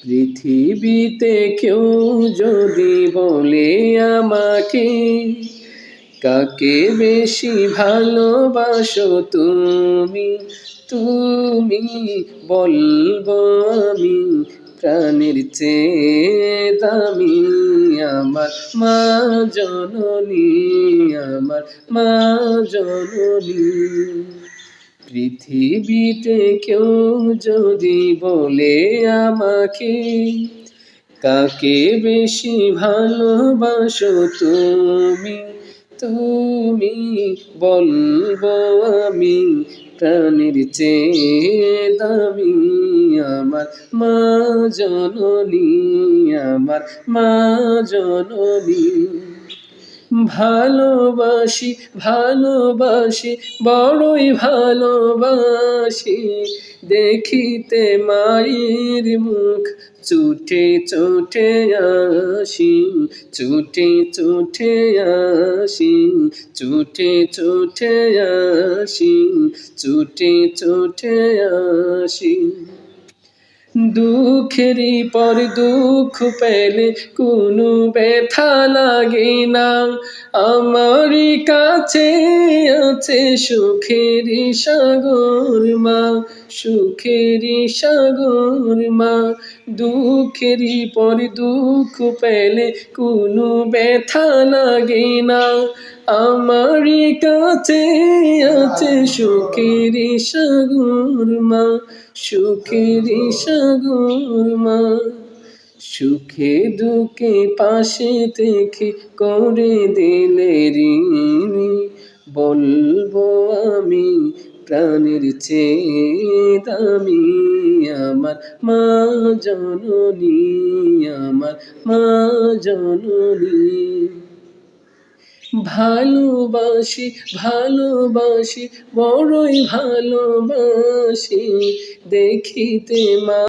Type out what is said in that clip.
পৃথিবীতে কেউ যদি বলে আমাকে, কাকে বেশি ভালোবাসো তুমি, তুমি বলবো আমি প্রাণের চেয়ে দামি আমার মা জননী, আমার মা জননী। পৃথিবীতে কেউ যদি বলে আমাকে, কাকে বেশি ভালোবাসো তুমি, তুমি বলবো আমি প্রাণের চেয়ে দামি আমার মা জননী, আমার মা জননী। ভালোবাসি ভালোবাসি বড়ই ভালোবাসি, দেখিতে মায়ের মুখ চোটে চোটে আসি, চোটে চোটে আসি, চোটে চোটে আসি, চোটে চোটে আসি। দুঃখেরই পর দুঃখ পেলে কোনো ব্যথা লাগে না, আমারই কাছে আছে সুখেরই সাগর মা, সুখেরই সাগর মা। দুঃখেরই পর দুঃখ পেলে কোনো ব্যথা লাগে না, আমারই কাছে আছে সুখেরই সাগর মা, সুখেরই সাগর মা। সুখে দুঃখে পাশে থেকে করে দিলে ঋণী, বলবো আমি প্রাণের চেয়ে দামি আমার মা জননী, আমার মা জননী। ভালোবাসি ভালোবাসি বড়ই ভালোবাসি, দেখিতে মা।